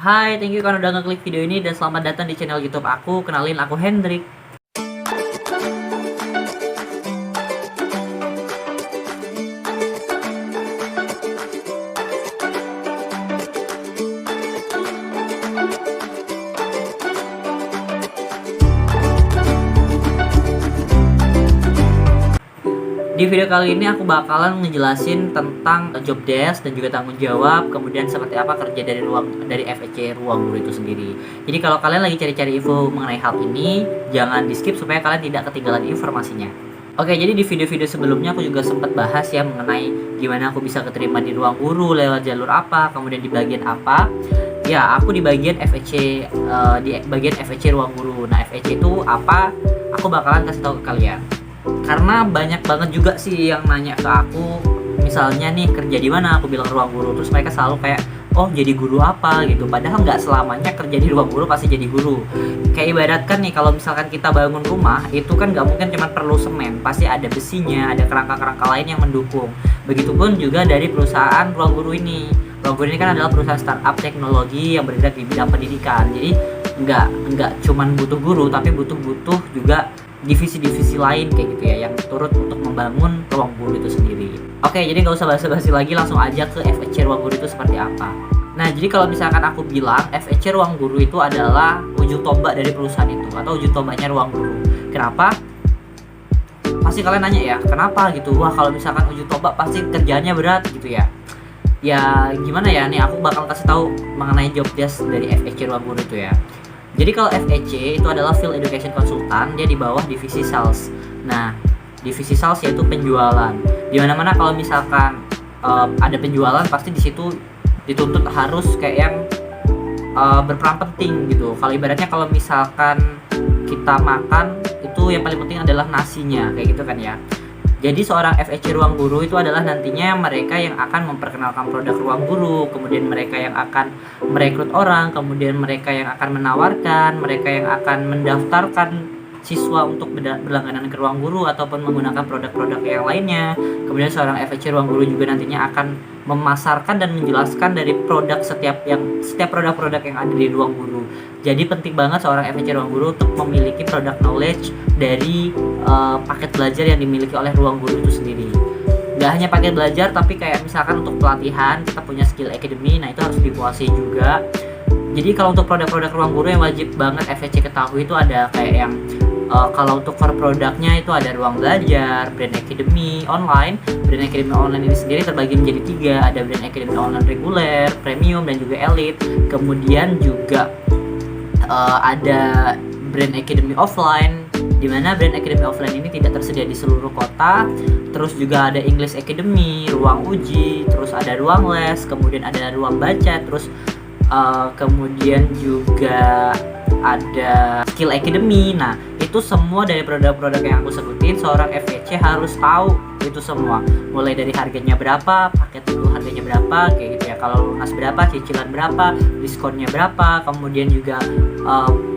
Hai, thank you karena udah ngeklik video ini dan selamat datang di channel YouTube aku. Kenalin, aku Hendrik. Di video kali ini aku bakalan ngejelasin tentang job desk dan juga tanggung jawab, kemudian seperti apa kerja dari FEC ruang guru itu sendiri. Jadi kalau kalian lagi cari-cari info mengenai hal ini, jangan di skip supaya kalian tidak ketinggalan informasinya. Oke, jadi di video-video sebelumnya aku juga sempat bahas ya mengenai gimana aku bisa keterima di ruang guru, lewat jalur apa, kemudian di bagian apa. Ya, aku di bagian FEC, di bagian FEC ruang guru. Nah, FEC itu apa? Aku bakalan kasih tahu ke kalian. Karena banyak banget juga sih yang nanya ke aku, misalnya nih kerja di mana, aku bilang ruang guru, terus mereka selalu kayak, oh jadi guru apa gitu, padahal nggak selamanya kerja di ruang guru pasti jadi guru. Kayak ibaratkan nih, kalau misalkan kita bangun rumah, itu kan nggak mungkin cuma perlu semen, pasti ada besinya, ada kerangka-kerangka lain yang mendukung. Begitupun juga dari perusahaan ruang guru ini. Ruang guru ini kan adalah perusahaan startup teknologi yang bergerak di bidang pendidikan, jadi nggak cuman butuh guru, tapi butuh juga divisi-divisi lain kayak gitu ya, yang turut untuk membangun ruang guru itu sendiri. Oke, jadi nggak usah basa-basi lagi, langsung aja ke FEC ruang guru itu seperti apa. Nah, jadi kalau misalkan aku bilang FEC ruang guru itu adalah ujung tombak dari perusahaan itu, atau ujung tombaknya ruang guru. Kenapa? Pasti kalian nanya ya, kenapa gitu? Wah, kalau misalkan ujung tombak pasti kerjaannya berat gitu ya. Ya gimana ya, nih aku bakal kasih tahu mengenai job desk dari FEC ruang guru itu ya. Jadi kalau FEC itu adalah Field Education Consultant, dia di bawah divisi sales. Nah, divisi sales yaitu penjualan. Di mana-mana kalau misalkan ada penjualan, pasti di situ dituntut harus kayak yang berperan penting gitu. Kalau ibaratnya kalau misalkan kita makan, itu yang paling penting adalah nasinya, kayak gitu kan ya. Jadi seorang FEC ruang guru itu adalah nantinya mereka yang akan memperkenalkan produk ruang guru, kemudian mereka yang akan merekrut orang, kemudian mereka yang akan menawarkan, mereka yang akan mendaftarkan siswa untuk berlangganan ke ruang guru ataupun menggunakan produk-produk yang lainnya. Kemudian seorang FEC ruang guru juga nantinya akan memasarkan dan menjelaskan dari setiap produk-produk yang ada di ruang guru. Jadi penting banget seorang FEC ruang guru untuk memiliki produk knowledge dari paket belajar yang dimiliki oleh ruang guru itu sendiri. Gak hanya paket belajar, tapi kayak misalkan untuk pelatihan kita punya skill academy, nah itu harus dikuasai juga. Jadi kalau untuk produk-produk ruang guru yang wajib banget FEC ketahui itu ada kayak yang kalau untuk core produknya itu ada ruang belajar, brand academy online. Brand academy online ini sendiri terbagi menjadi 3, ada brand academy online reguler, premium, dan juga elite. Kemudian juga ada brand academy offline, di mana brand academy offline ini tidak tersedia di seluruh kota. Terus juga ada English Academy, ruang uji, terus ada ruang les, kemudian ada ruang baca, terus kemudian juga ada skill academy. Nah, itu semua dari produk-produk yang aku sebutin, seorang FEC harus tahu itu semua. Mulai dari harganya berapa, paket itu harganya berapa, kayak gitu ya. Kalau lunas berapa, cicilan berapa, diskonnya berapa, kemudian juga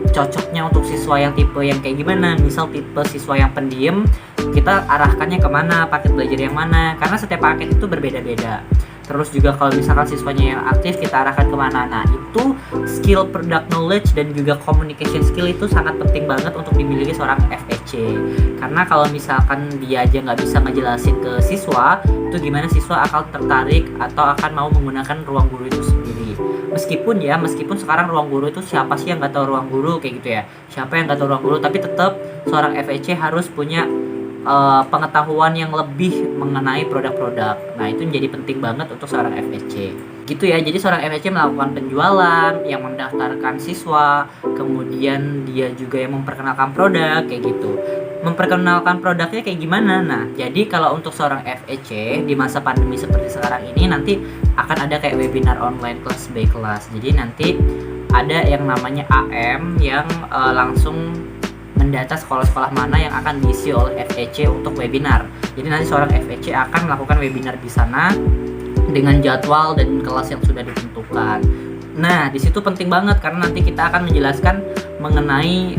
cocoknya untuk siswa yang tipe yang kayak gimana. Misal tipe siswa yang pendiam, kita arahkannya kemana, paket belajar yang mana, karena setiap paket itu berbeda-beda. Terus juga kalau misalkan siswanya yang aktif, kita arahkan kemana. Nah, itu skill product knowledge dan juga communication skill itu sangat penting banget untuk dimiliki seorang FEC. Karena kalau misalkan dia aja nggak bisa ngejelasin ke siswa, itu gimana siswa akan tertarik atau akan mau menggunakan ruang guru itu sendiri. Meskipun sekarang ruang guru itu siapa sih yang nggak tahu ruang guru, kayak gitu ya. Siapa yang nggak tahu ruang guru, tapi tetap seorang FEC harus punya pengetahuan yang lebih mengenai produk-produk. Nah, itu menjadi penting banget untuk seorang FEC. Gitu ya. Jadi seorang FEC melakukan penjualan, yang mendaftarkan siswa, kemudian dia juga yang memperkenalkan produk, kayak gitu. Memperkenalkan produknya kayak gimana? Nah, jadi kalau untuk seorang FEC di masa pandemi seperti sekarang ini, nanti akan ada kayak webinar online kelas by kelas. Jadi nanti ada yang namanya AM yang langsung mendata sekolah-sekolah mana yang akan diisi oleh FEC untuk webinar. Jadi nanti seorang FEC akan melakukan webinar di sana dengan jadwal dan kelas yang sudah ditentukan. Nah, di situ penting banget karena nanti kita akan menjelaskan mengenai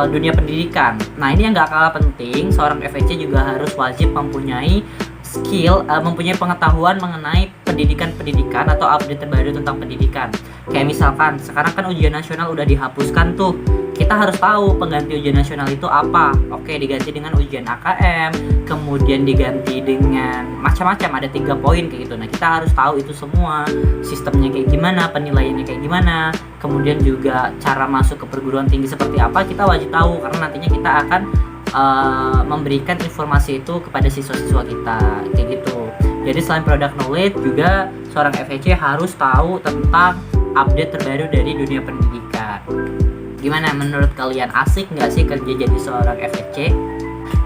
dunia pendidikan. Nah, ini yang gak kalah penting, seorang FEC juga harus wajib mempunyai skill, mempunyai pengetahuan mengenai pendidikan atau update terbaru tentang pendidikan. Kayak misalkan sekarang kan ujian nasional udah dihapuskan tuh, kita harus tahu pengganti ujian nasional itu apa. Oke, diganti dengan ujian AKM, kemudian diganti dengan macam-macam, ada 3 poin kayak gitu. Nah, kita harus tahu itu semua, sistemnya kayak gimana, penilaiannya kayak gimana, kemudian juga cara masuk ke perguruan tinggi seperti apa, kita wajib tahu karena nantinya kita akan memberikan informasi itu kepada siswa-siswa kita kayak gitu. Jadi selain product knowledge juga seorang FEC harus tahu tentang update terbaru dari dunia pendidikan. Gimana menurut kalian, asik nggak sih kerja jadi seorang FEC?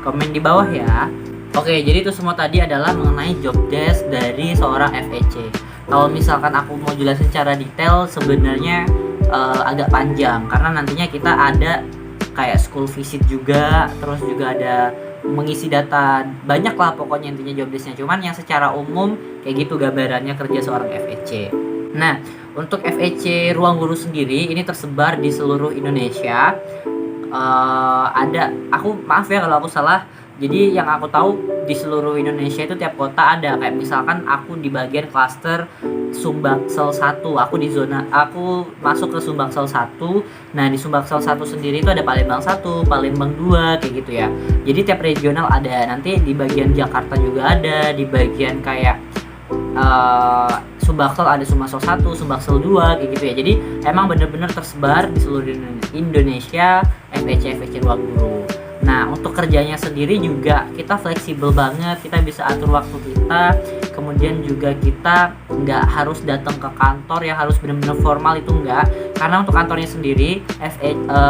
Komen di bawah ya. Oke, jadi itu semua tadi adalah mengenai job desk dari seorang FEC. Kalau misalkan aku mau jelasin secara detail sebenarnya agak panjang karena nantinya kita ada kayak school visit juga, terus juga ada mengisi data, banyak lah pokoknya intinya job desk-nya. Cuman yang secara umum kayak gitu gambarannya kerja seorang FEC. Nah, untuk FEC Ruang Guru sendiri ini tersebar di seluruh Indonesia. Aku maaf ya kalau aku salah. Jadi yang aku tahu di seluruh Indonesia itu tiap kota ada. Kayak misalkan aku di bagian klaster Sumbaksel 1. Aku masuk ke Sumbaksel 1. Nah, di Sumbaksel 1 sendiri itu ada Palembang 1, Palembang 2 kayak gitu ya. Jadi tiap regional ada. Nanti di bagian Jakarta juga ada, di bagian kayak Sumbaksel ada Sumbaksel 1, Sumbaksel 2 kayak gitu ya. Jadi emang bener-bener tersebar di seluruh Indonesia FEC Ruang Guru. Nah, untuk kerjanya sendiri juga kita fleksibel banget, kita bisa atur waktu kita, kemudian juga kita nggak harus datang ke kantor yang harus benar-benar formal, itu enggak. Karena untuk kantornya sendiri,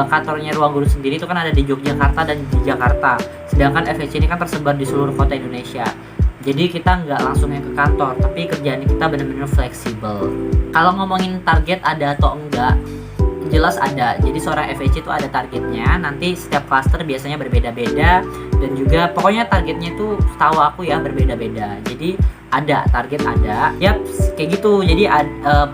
kantornya Ruang Guru sendiri itu kan ada di Yogyakarta dan di Jakarta. Sedangkan FEC ini kan tersebar di seluruh kota Indonesia. Jadi kita nggak langsungnya ke kantor, tapi kerjaan kita benar-benar fleksibel. Kalau ngomongin target ada atau enggak, jelas ada. Jadi seorang FEC itu ada targetnya. Nanti setiap klaster biasanya berbeda-beda dan juga pokoknya targetnya itu setahu aku ya berbeda-beda. Jadi ada target ada. Yap, kayak gitu. Jadi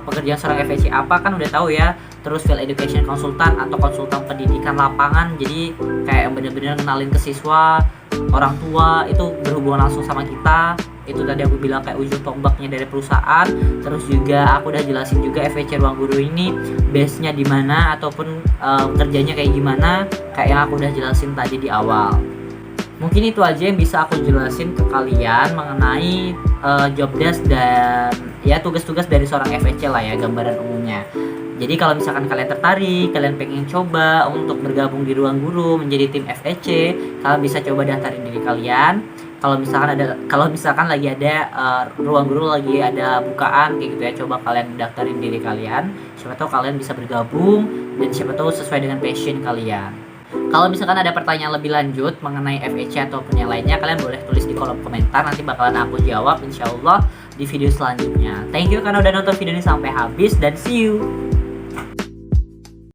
pekerjaan seorang FEC apa kan udah tahu ya. Terus field education consultant atau konsultan pendidikan lapangan. Jadi kayak bener-bener kenalin ke siswa, orang tua, itu berhubungan langsung sama kita. Itu tadi aku bilang kayak ujung tombaknya dari perusahaan. Terus juga aku udah jelasin juga FEC Ruang Guru ini base-nya di mana ataupun kerjanya kayak gimana, kayak yang aku udah jelasin tadi di awal. Mungkin itu aja yang bisa aku jelasin ke kalian mengenai job desk dan ya tugas-tugas dari seorang FEC lah ya, gambaran umumnya. Jadi kalau misalkan kalian tertarik, kalian pengen coba untuk bergabung di Ruang Guru menjadi tim FEC, kalian bisa coba daftarin diri kalian. Kalau misalkan lagi ada Ruang Guru lagi ada bukaan kayak gitu ya, coba kalian daftarin diri kalian. Siapa tahu kalian bisa bergabung dan siapa tahu sesuai dengan passion kalian. Kalau misalkan ada pertanyaan lebih lanjut mengenai FEC ataupun yang lainnya, kalian boleh tulis di kolom komentar, nanti bakalan aku jawab insyaallah di video selanjutnya. Thank you karena udah nonton video ini sampai habis dan see you.